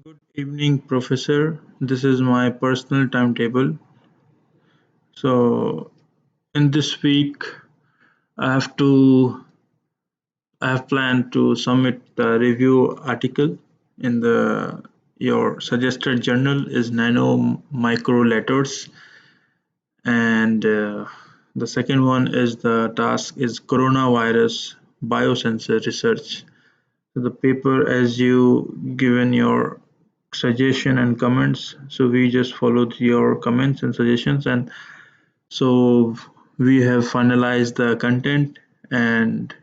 Good evening, Professor. This is my personal timetable. So, in this week, I have to I have planned to submit the review article in the your suggested journal is nano micro letters, and the second one is the task is coronavirus biosensor research. So the paper, as you given your suggestion and comments, so we just followed your comments and suggestions, and so we have finalized the content, and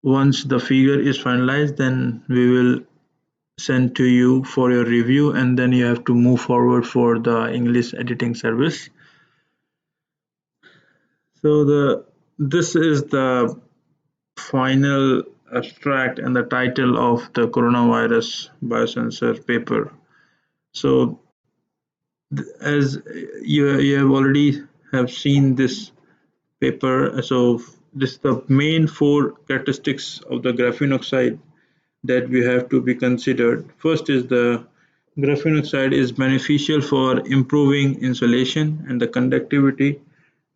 once the figure is finalized, then we will send to you for your review, and then you have to move forward for the English editing service. So the this is the final abstract and the title of the coronavirus biosensor paper. So as you have already have seen this paper, so this is the main four characteristics of the graphene oxide that we have to be considered. First is the graphene oxide is beneficial for improving insulation and the conductivity.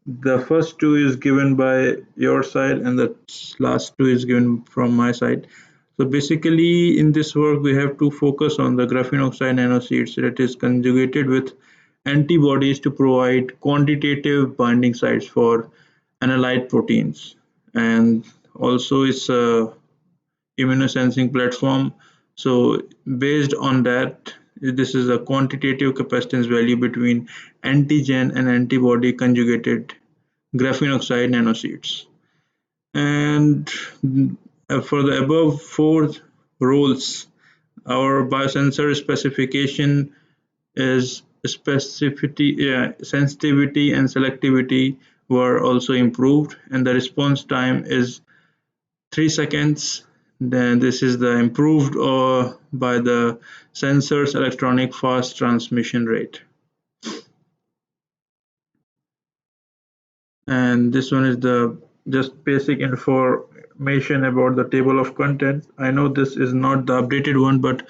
The first two is given by your side, and the last two is given from my side. So basically, in this work, we have to focus on the graphene oxide nanoseeds that is conjugated with antibodies to provide quantitative binding sites for analyte proteins, and also it's a immunosensing platform. So based on that, this is a quantitative capacitance value between antigen and antibody conjugated graphene oxide nanoseeds. And for the above four roles, our biosensor specification is specificity, sensitivity and selectivity were also improved, and the response time is 3 seconds. Then this is the improved or by the sensor's electronic fast transmission rate. And this one is the just basic information about the table of content. I know this is not the updated one, but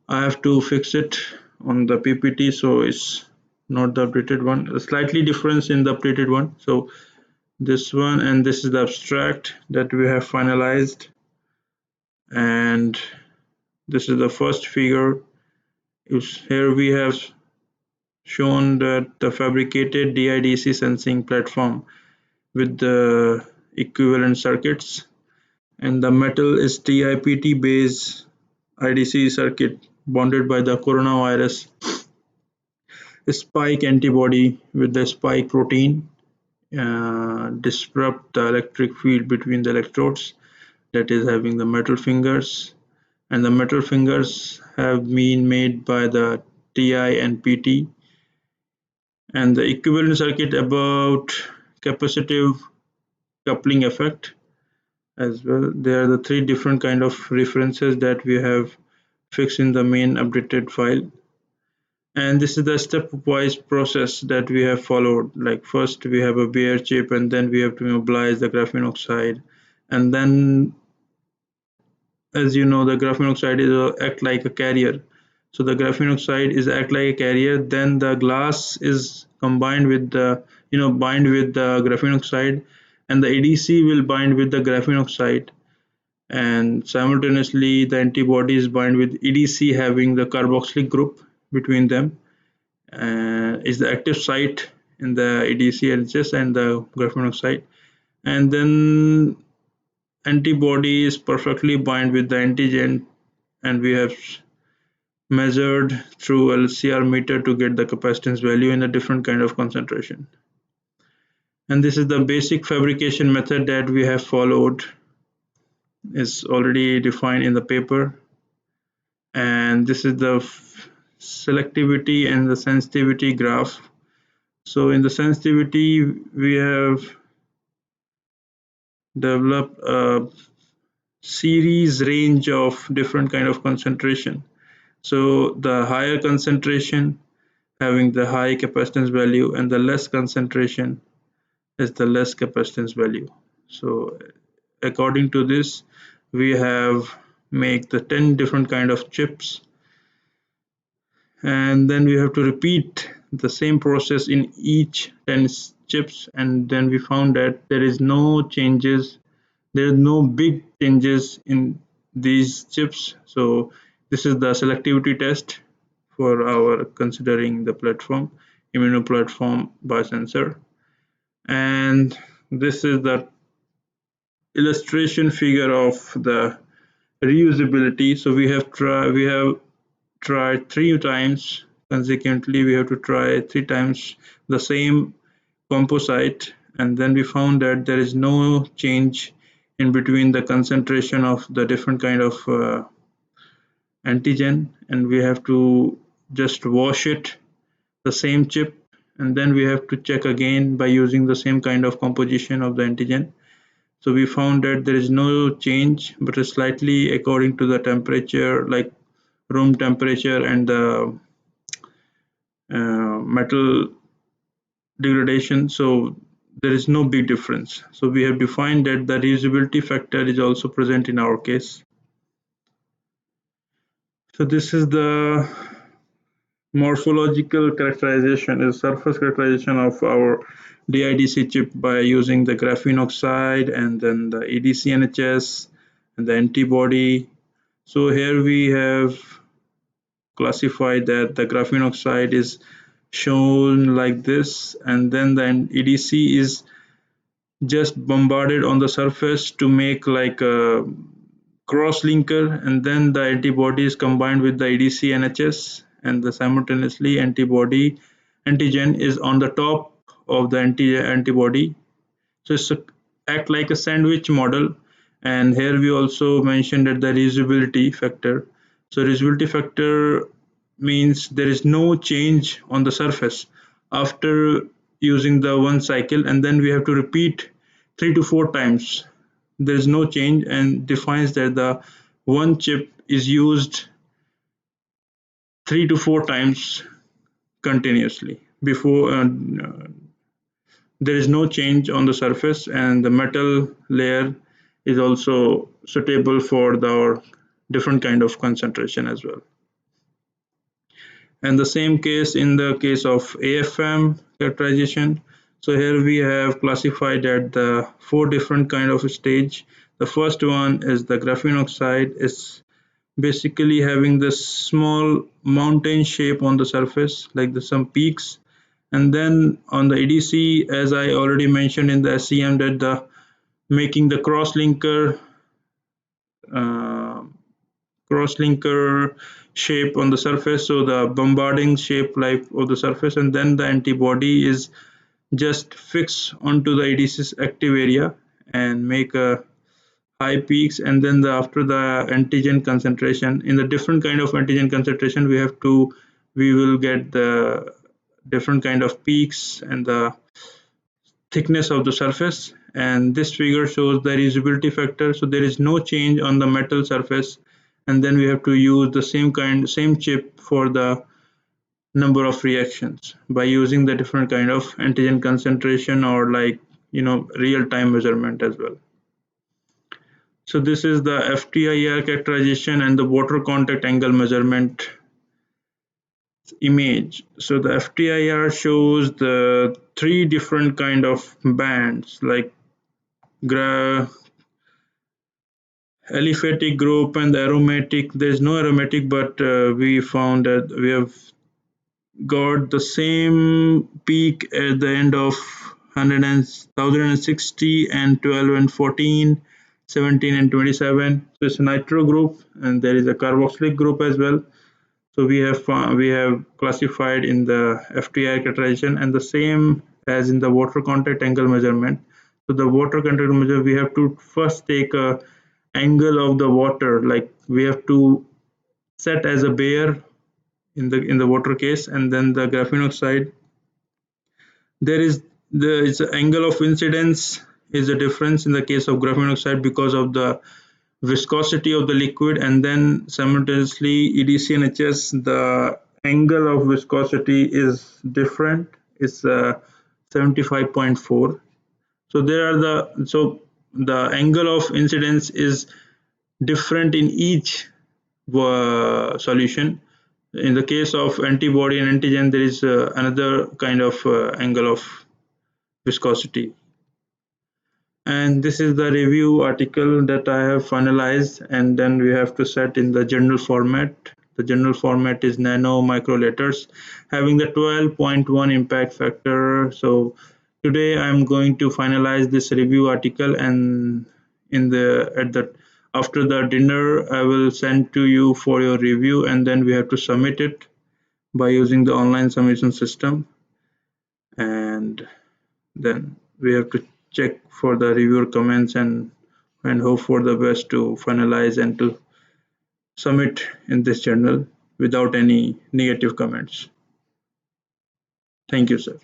I have to fix it on the PPT, so it's not the updated one. A slightly difference in the updated one. So this one, and this is the abstract that we have finalized, and this is the first figure. Here we have shown that the fabricated DIDC sensing platform with the equivalent circuits, and the metal is TIPT based IDC circuit bonded by the coronavirus spike antibody with the spike protein, disrupt the electric field between the electrodes, that is having the metal fingers, and the metal fingers have been made by the TI and PT, and the equivalent circuit about capacitive coupling effect as well. There are the three different kind of references that we have fixed in the main updated file, and this is the stepwise process that we have followed. Like first we have a bare chip, and then we have to mobilize the graphene oxide, and then, as you know, the graphene oxide is act like a carrier. So the graphene oxide is act like a carrier, then the glass is combined with the bind with the graphene oxide, and the ADC will bind with the graphene oxide, and simultaneously the antibodies bind with EDC having the carboxylic group between them, is the active site in the EDC LHS and the graphene oxide, and then antibodies perfectly bind with the antigen, and we have measured through LCR meter to get the capacitance value in a different kind of concentration. And this is the basic fabrication method that we have followed, is already defined in the paper, and this is the selectivity and the sensitivity graph. So in the sensitivity we have developed a series range of different kind of concentration. So the higher concentration having the high capacitance value, and the less concentration is the less capacitance value. So according to this, we have make the 10 different kind of chips, and then we have to repeat the same process in each 10 chips, and then we found that there is no changes, there are no big changes in these chips. So this is the selectivity test for our considering the platform, immunoplatform biosensor. And this is the illustration figure of the reusability. So we have tried 3 times consequently. We have to try 3 times the same composite, and then we found that there is no change in between the concentration of the different kind of antigen, and we have to just wash it the same chip, and then we have to check again by using the same kind of composition of the antigen. So we found that there is no change, but slightly according to the temperature, like room temperature and the metal degradation. So there is no big difference. So we have defined that the reusability factor is also present in our case. So this is the morphological characterization, is surface characterization of our DIDC chip by using the graphene oxide and then the EDC NHS and the antibody. So here we have classified that the graphene oxide is shown like this, and then the EDC is just bombarded on the surface to make like a cross linker, and then the antibody is combined with the EDC NHS, and the simultaneously antigen is on the top of the antibody. So it's act like a sandwich model. And here we also mentioned that the reusability factor. So reusability factor means there is no change on the surface after using the one cycle, and then we have to repeat 3 to 4 times. There is no change, and defines that the one chip is used 3 to 4 times continuously before there is no change on the surface, and the metal layer is also suitable for the different kind of concentration as well. And the same case in the case of AFM characterization. So here we have classified at the 4 different kind of stage. The first one is the graphene oxide, is basically having this small mountain shape on the surface, like some peaks. And then on the EDC, as I already mentioned in the SEM, that the making the uh, cross-linker shape on the surface, so the bombarding shape like of the surface, and then the antibody is just fixed onto the EDC's active area and make a high peaks. And then after the antigen concentration, in the different kind of antigen concentration, we will get the different kind of peaks and the thickness of the surface. And this figure shows the reusability factor. So there is no change on the metal surface, and then we have to use the same chip for the number of reactions by using the different kind of antigen concentration, or like real-time measurement as well. So this is the FTIR characterization and the water contact angle measurement image. So the FTIR shows the 3 different kind of bands, like aliphatic group and the aromatic. There is no aromatic, but we found that we have got the same peak at the end of 100 and 1060 and 12 and 14, 17 and 27. So it's a nitro group, and there is a carboxylic group as well. So we have classified in the FTI characterization, and the same as in the water contact angle measurement. So the water contact measure, we have to first take a angle of the water, like we have to set as a Bayer in the water case. And then the graphene oxide, there is the angle of incidence is a difference in the case of graphene oxide because of the viscosity of the liquid, and then simultaneously EDC and HS, the angle of viscosity is different. It's 75.4. So the angle of incidence is different in each solution. In the case of antibody and antigen, there is another kind of angle of viscosity. And this is the review article that I have finalized, and then we have to set in the journal format. The journal format is nano micro letters having the 12.1 impact factor. So today I'm going to finalize this review article, and in the at the after the dinner I will send to you for your review, and then we have to submit it by using the online submission system. And then we have to check for the reviewer comments and hope for the best to finalize and to submit in this journal without any negative comments. Thank you, sir.